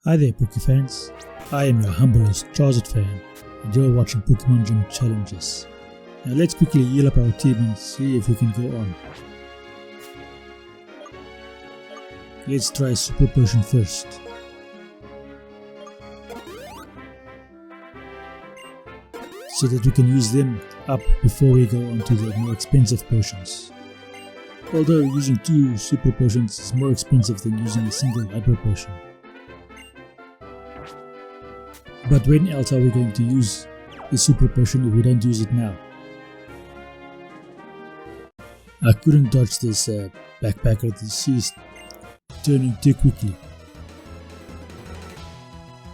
Hi there Pokefans, I am your humblest Charizard fan and you're watching Pokemon Gym Challenges. Now let's quickly heal up our team and see if we can go on. Let's try Super Potion first. So that we can use them up before we go on to the more expensive potions. Although using 2 Super Potions is more expensive than using a single Hyper Potion. But when else are we going to use the Super Potion if we don't use it now? I couldn't dodge this backpacker that she's turning too quickly.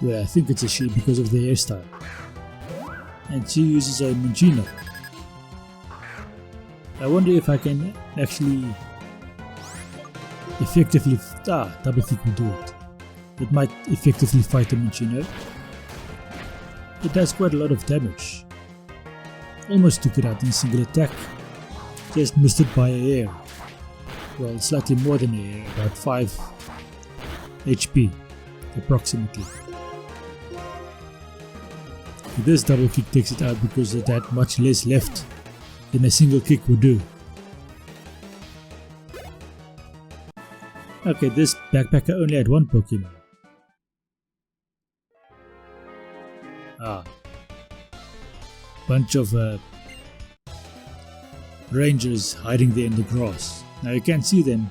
Well, I think it's a she because of the hairstyle. And she uses a Mangina. I wonder if I can actually effectively... double kick will do it. It might effectively fight the Mangina. It does quite a lot of damage. Almost took it out in a single attack. Just missed it by a hair. Well, slightly more than a hair, about 5 HP approximately. This double kick takes it out because there's that much less left than a single kick would do. Okay, this backpacker only had 1 Pokemon. Bunch of rangers hiding there in the grass. Now you can't see them,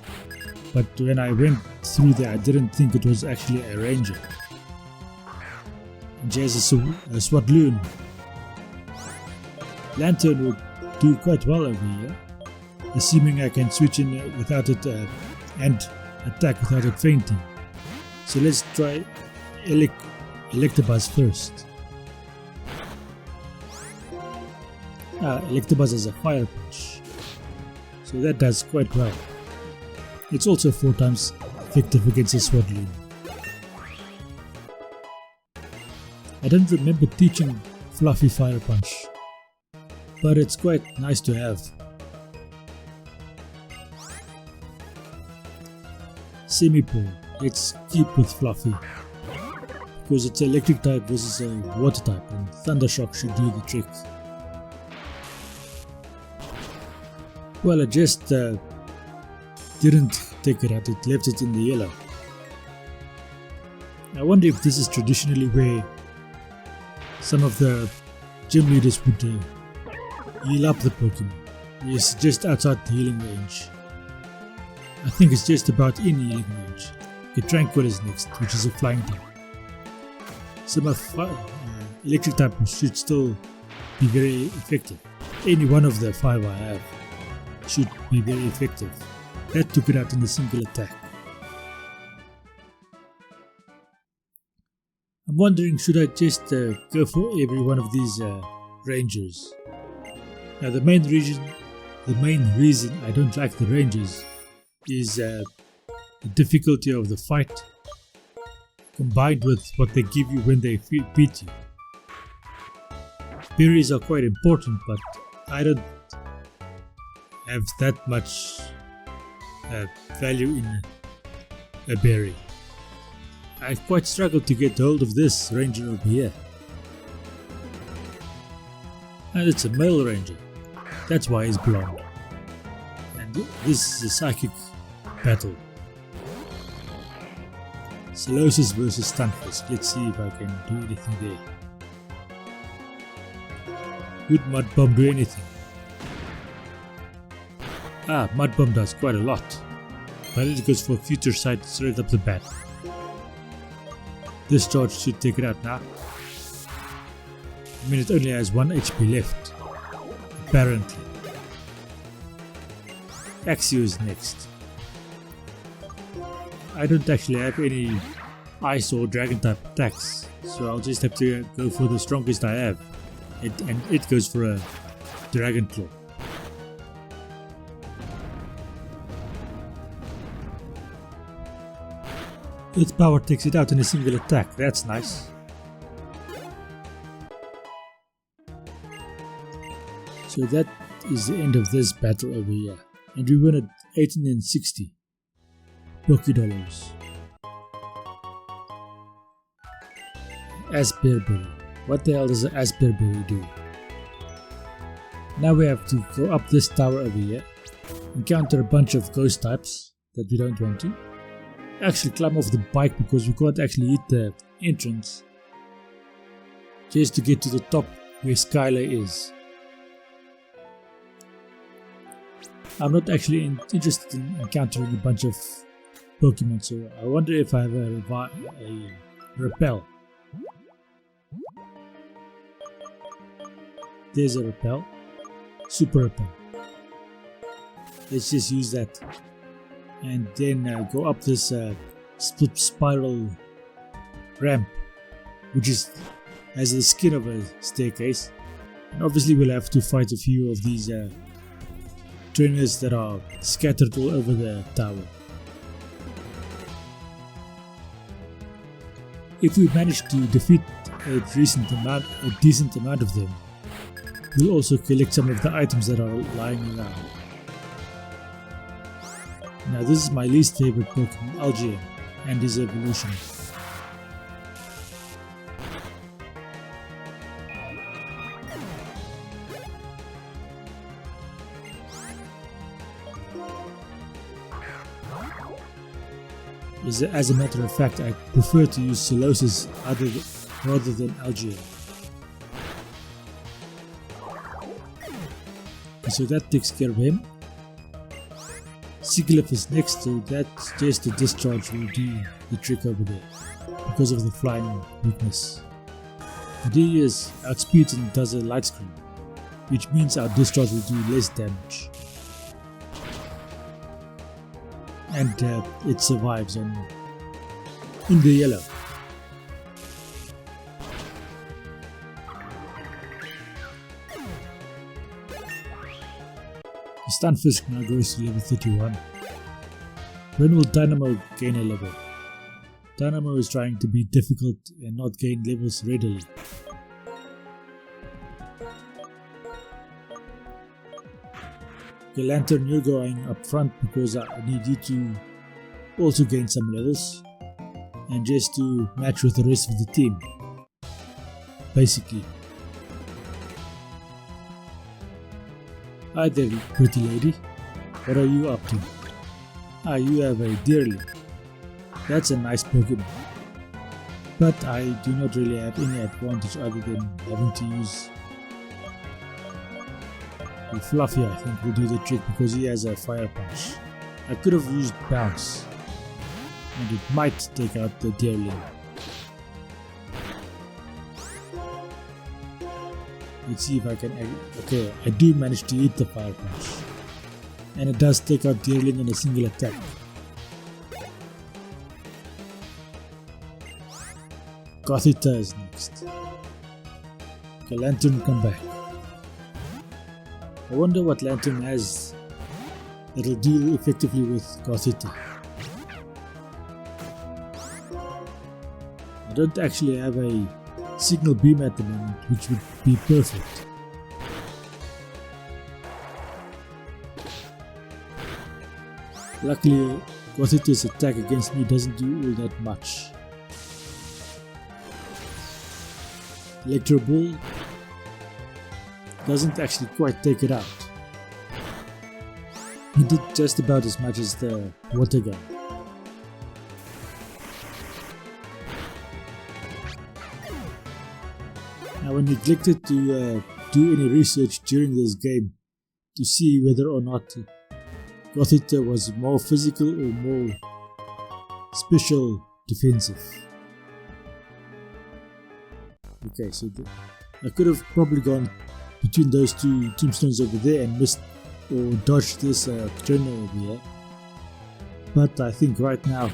but when I went through there I didn't think it was actually a ranger. And she has a Swatloon. Lantern would do quite well over here, assuming I can switch in without it and attack without it fainting. So let's try Electabuzz first. Electabuzz has a Fire Punch, so that does quite well. It's also 4 times effective against a Swatloon. I don't remember teaching Fluffy Fire Punch, but it's quite nice to have. Semi-Pro, let's keep with Fluffy, because it's electric type versus a water type and Thunder Shock should do the trick. Well, I just didn't take it out, it left it in the yellow. I wonder if this is traditionally where some of the gym leaders would heal up the Pokemon. It's just outside the healing range. I think it's just about in healing range. Okay, Tranquil is next, which is a flying type. Some of electric type should still be very effective. Any one of the 5 I have should be very effective. That took it out in a single attack. I'm wondering, should I just go for every one of these rangers? Now the main reason I don't like the rangers is the difficulty of the fight combined with what they give you when they beat you. Berries are quite important, but I don't have that much value in a berry. I quite struggled to get hold of this ranger over here. And it's a male ranger. That's why he's blonde. And this is a psychic battle. Solosis versus Stunfisk. Let's see if I can do anything there. Would Mud Bomb do anything? Mud Bomb does quite a lot, but it goes for future sight straight up the bat. This charge should take it out now. I mean, it only has 1 HP left, apparently. Axio is next. I don't actually have any ice or dragon type attacks, so I'll just have to go for the strongest I have, and it goes for a Dragon Claw. Its power takes it out in a single attack, that's nice. So that is the end of this battle over here, and we won at 1860 Poké Dollars. Asperberry. What the hell does an Asperberry do? Now we have to go up this tower over here, encounter a bunch of ghost types that we don't want to. Actually climb off the bike because we can't actually hit the entrance. Just to get to the top where Skylar is. I'm not actually interested in encountering a bunch of Pokemon, so I wonder if I have a repel. There's a repel. Super repel. Let's just use that. And then go up this split spiral ramp, which has the skin of a staircase. And obviously we'll have to fight a few of these trainers that are scattered all over the tower. If we manage to defeat a decent amount of them, we'll also collect some of the items that are lying around. Now this is my least favorite Pokemon, Algian, and his evolution. As a matter of fact, I prefer to use Solosis rather than Algian. So that takes care of him. Sigilyph is next, so that's just a discharge will do the trick over there because of the flying weakness. But he is outspeeds and does a light screen, which means our discharge will do less damage. And it survives in the yellow. The Stunfisk now goes to level 31. When will Dynamo gain a level? Dynamo is trying to be difficult and not gain levels readily. Okay, Lantern, you're going up front because I need you to also gain some levels and just to match with the rest of the team, basically. Hi there, pretty lady. What are you up to? Ah, you have a Deerling. That's a nice Pokemon. But I do not really have any advantage other than having to use Fluffy. I think will do the trick because he has a Fire Punch. I could have used Bounce and it might take out the Deerling. Let's see if I can. Okay, I do manage to hit the Fire Punch and it does take out Deerling in a single attack. Gothita is next. Okay, Lantern, come back. I wonder what Lantern has that'll deal effectively with Gothita. I don't actually have a Signal Beam at the moment, which would be perfect. Luckily, Gothita's attack against me doesn't do all that much. Electro Ball doesn't actually quite take it out. He did just about as much as the Water Gun. Now I neglected to do any research during this game to see whether or not Gothita was more physical or more special defensive. Okay, so I could have probably gone between those two tombstones over there and missed or dodged this trainer over here. But I think right now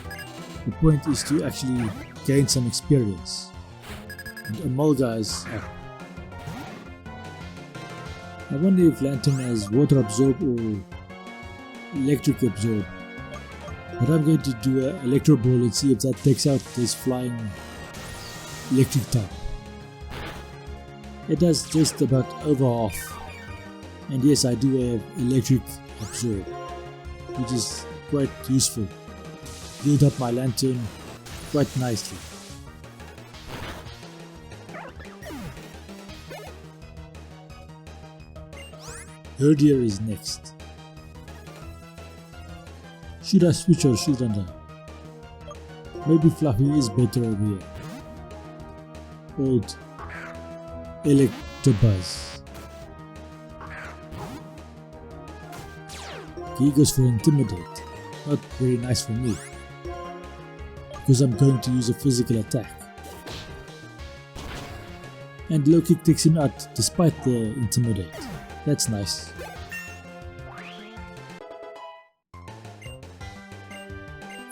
the point is to actually gain some experience. And Emolga is up. I wonder if Lantern has Water Absorb or Electric Absorb. But I'm going to do an Electro Ball and see if that takes out this flying electric type. It does just about over half. And yes, I do have Electric Absorb, which is quite useful. Build up my Lantern quite nicely. Herdier is next. Should I switch or shouldn't I? Maybe Fluffy is better over here. Old Electabuzz. He goes for Intimidate. Not very nice for me, because I'm going to use a physical attack. And Low Kick takes him out despite the Intimidate. That's nice.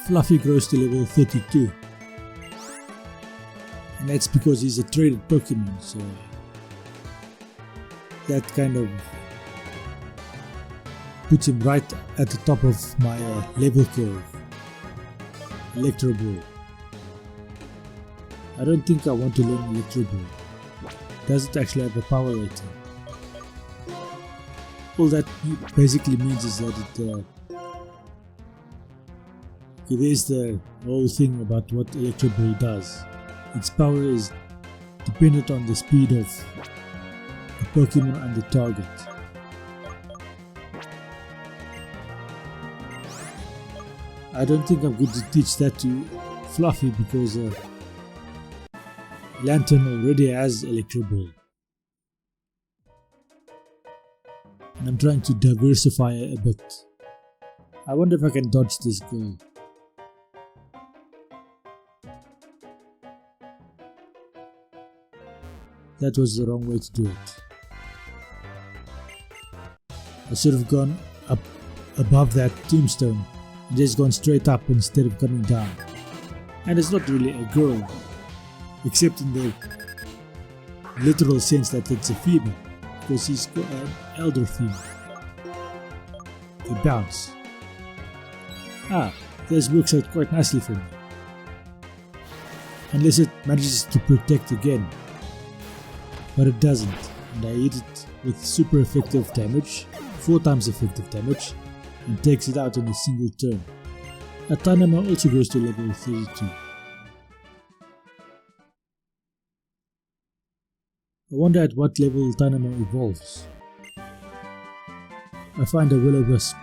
Fluffy grows to level 32. And that's because he's a traded Pokemon, so that kind of puts him right at the top of my level curve. Electro Ball. I don't think I want to learn Electro Ball. Does it actually have a power rating? All that basically means is that it okay, there's the whole thing about what Electro Ball does. Its power is dependent on the speed of the Pokemon and the target. I don't think I'm going to teach that to Fluffy because Lantern already has Electro Ball. And I'm trying to diversify a bit. I wonder if I can dodge this girl. That was the wrong way to do it. I should have gone up above that tombstone and just gone straight up instead of coming down. And it's not really a girl, except in the literal sense that it's a female, because she's an elder female. The bounce. Ah, this works out quite nicely for me. Unless it manages to protect again. But it doesn't, and I hit it with super effective damage, 4 times effective damage, and takes it out in a single turn. A Tynamo also goes to level 32. I wonder at what level Tynamo evolves. I find a Will-O-Wisp.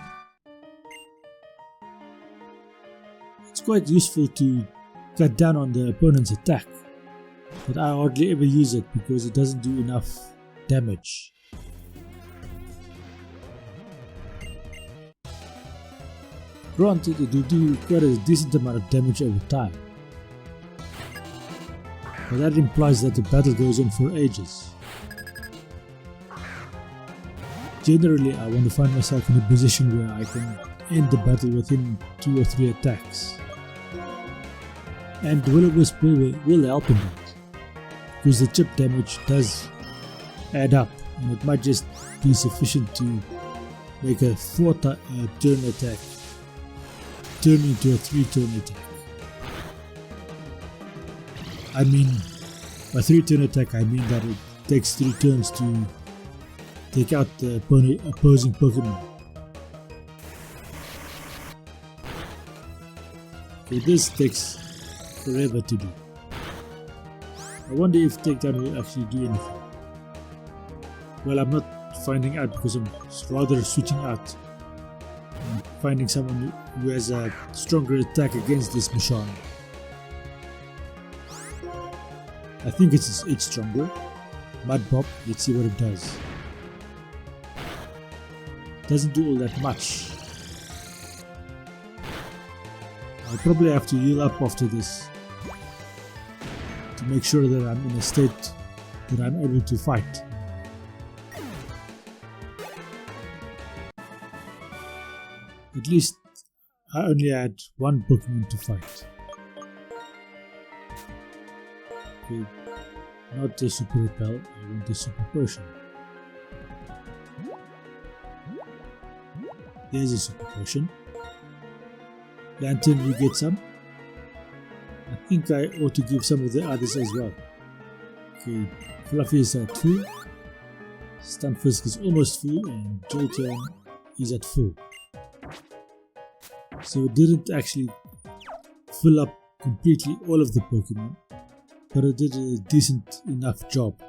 It's quite useful to cut down on the opponent's attack, but I hardly ever use it because it doesn't do enough damage. Granted, it will do quite a decent amount of damage over time, but that implies that the battle goes on for ages. Generally, I want to find myself in a position where I can end the battle within 2 or 3 attacks, and Will-O-Wisp will help in that, because the chip damage does add up, and it might just be sufficient to make a 4-turn attack turn into a 3-turn attack. I mean, by 3-turn attack I mean that it takes 3 turns to take out the opposing Pokemon. Okay, this takes forever to do. I wonder if takedown will actually do anything. Well, I'm not finding out because I'm rather switching out and finding someone who has a stronger attack against this Machine. I think it's stronger. Mudbob, let's see what it does. Doesn't do all that much. I'll probably have to heal up after this to make sure that I'm in a state that I'm able to fight. At least I only had 1 Pokemon to fight. Okay, not the Super Repel, I want the Super Potion. There's a Super Potion. Lantern, you get some. I think I ought to give some of the others as well. Okay, Fluffy is at full. Stunfisk is almost full, and Jolteon is at full. So it didn't actually fill up completely all of the Pokemon, but it did a decent enough job.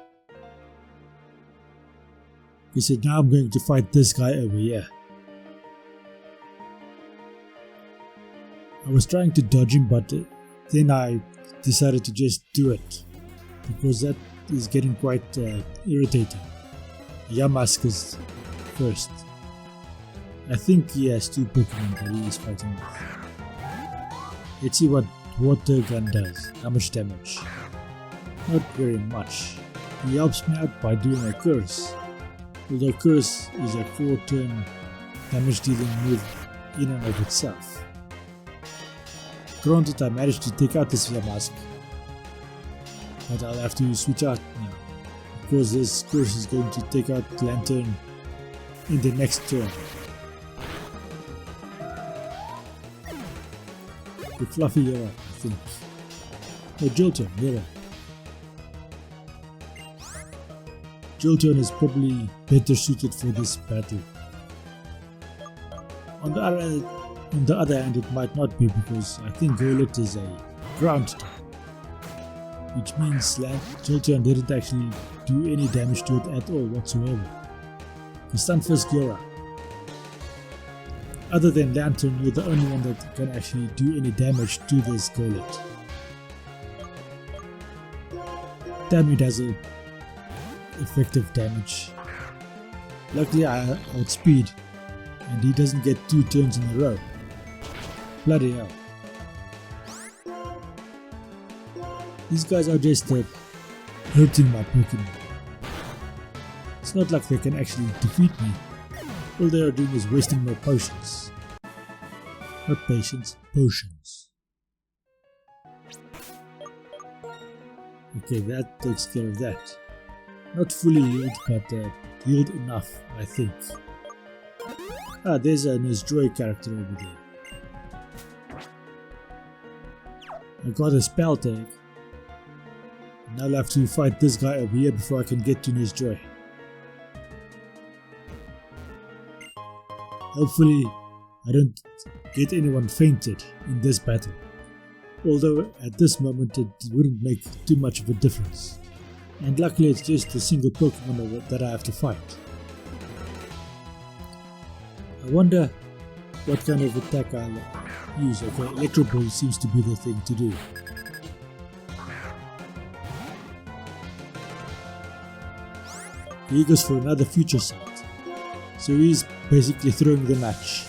He said, now I'm going to fight this guy over here. I was trying to dodge him, but then I decided to just do it, because that is getting quite irritating. Yamask is first. I think he has 2 Pokemon that he is fighting with. Let's see what Water Gun does. How much damage? Not very much. He helps me out by doing a curse. Although curse is a 4-turn damage dealing move in and of itself. Granted, I managed to take out this Yamask, but I'll have to switch out now, because this curse is going to take out Lantern in the next turn. The Fluffy Hero, I think. No, Jolteon, Hero. Jolteon is probably better suited for this battle. On the other hand, it might not be, because I think Golett is a ground type, which means Jolteon didn't actually do any damage to it at all whatsoever. The Stunfisk Yora. Other than Lantern, you're the only one that can actually do any damage to this Golett. Damn, it has a effective damage. Luckily I outspeed, and he doesn't get 2 turns in a row. Bloody hell. These guys are just hurting my Pokemon. It's not like they can actually defeat me. All they are doing is wasting my potions. Not patience, potions. Okay, that takes care of that. Not fully healed, but healed enough, I think. Ah, there's a Nuzlocke character over there. I got a spell tag. Now I'll have to fight this guy over here before I can get to Nuzlocke. Hopefully I don't get anyone fainted in this battle. Although at this moment it wouldn't make too much of a difference. And luckily it's just a single Pokemon that I have to fight. I wonder what kind of attack I'll use. Okay, Electro Ball seems to be the thing to do. He goes for another Future Sight. So he's basically throwing the match.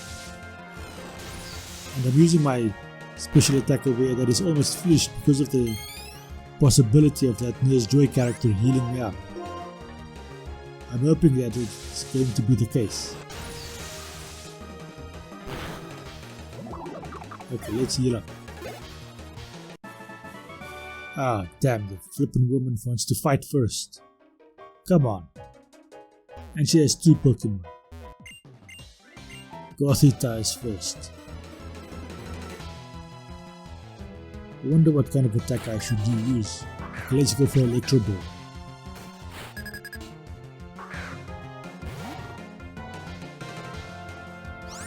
And I'm using my special attack over here that is almost finished because of the possibility of that Nuzlocke character healing me up. I'm hoping that it's going to be the case. Okay, let's heal up. Ah, damn, the flippin' woman wants to fight first. Come on. And she has 2 Pokemon. Gothita is first. I wonder what kind of attack I should use. Okay, let's go for Electro Ball.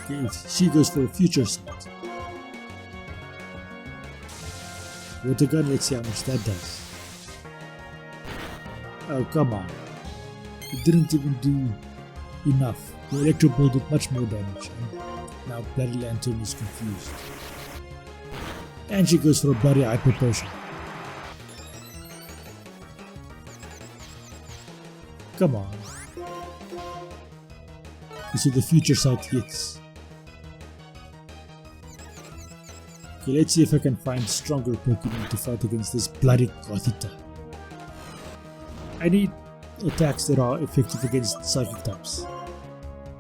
Okay, she goes for a Future Sight. Water Gun, let's see how much that does. Oh, come on. It didn't even do enough. The Electro Ball did much more damage, and now Bloody Lantern is confused. And she goes for a Bloody Hyper Potion. Come on. So the Future Sight hits. Okay, let's see if I can find stronger Pokemon to fight against this bloody Gothita. I need attacks that are effective against Psychic types,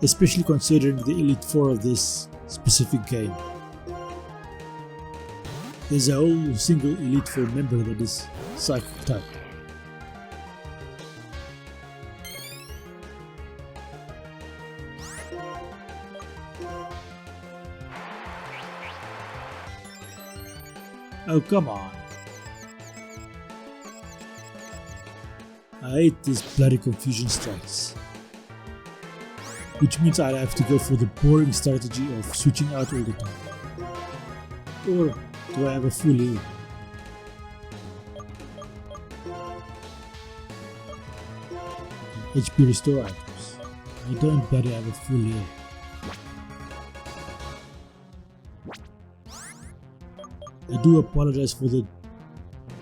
especially considering the Elite Four of this specific game. There's a whole single Elite Four member that is Psychic type. Oh, come on. I hate these bloody confusion strikes. Which means I'll have to go for the boring strategy of switching out all the time. Or do I have a full heal? HP restore items. I don't bloody have a full heal. I do apologize for the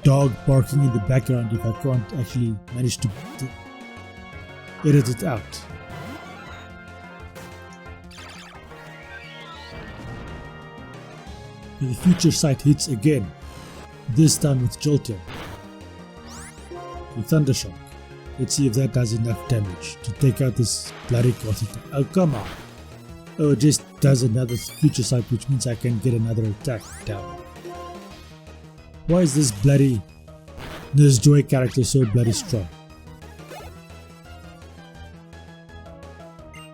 dog barking in the background if I can't actually manage to edit it out. The future sight hits again, this time with Jolteon. The Thundershock. Let's see if that does enough damage to take out this bloody Gothic. Oh, come on. Oh, it just does another future sight, which means I can get another attack down. Why is this bloody Nurse Joy character so bloody strong?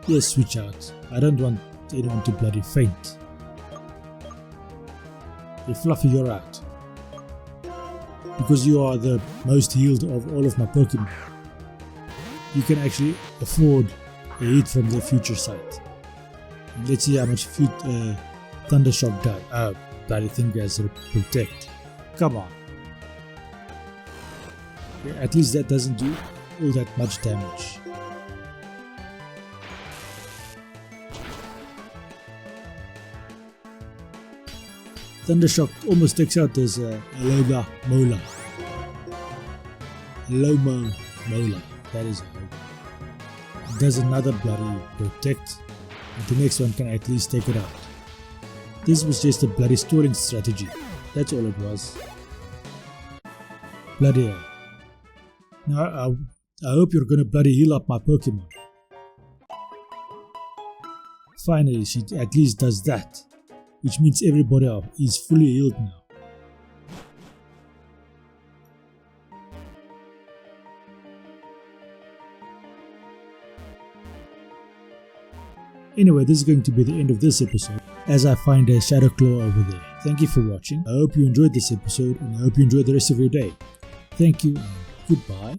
Yes, switch out. I don't want anyone to bloody faint. Hey, Fluffy, you're out. Because you are the most healed of all of my Pokemon, you can actually afford a hit from the future sight. And let's see how much Thundershock does. Oh, bloody thing has Protect. Come on. Yeah, at least that doesn't do all that much damage. Thundershock almost takes out this Alola Mola. Alomo Mola. That is it. Does another bloody Protect. And the next one can at least take it out. This was just a bloody stalling strategy. That's all it was. Bloody hell. Now I hope you're gonna bloody heal up my Pokemon. Finally, she at least does that. Which means everybody is fully healed now. Anyway, this is going to be the end of this episode, as I find a Shadow Claw over there. Thank you for watching. I hope you enjoyed this episode, and I hope you enjoy the rest of your day. Thank you, and goodbye.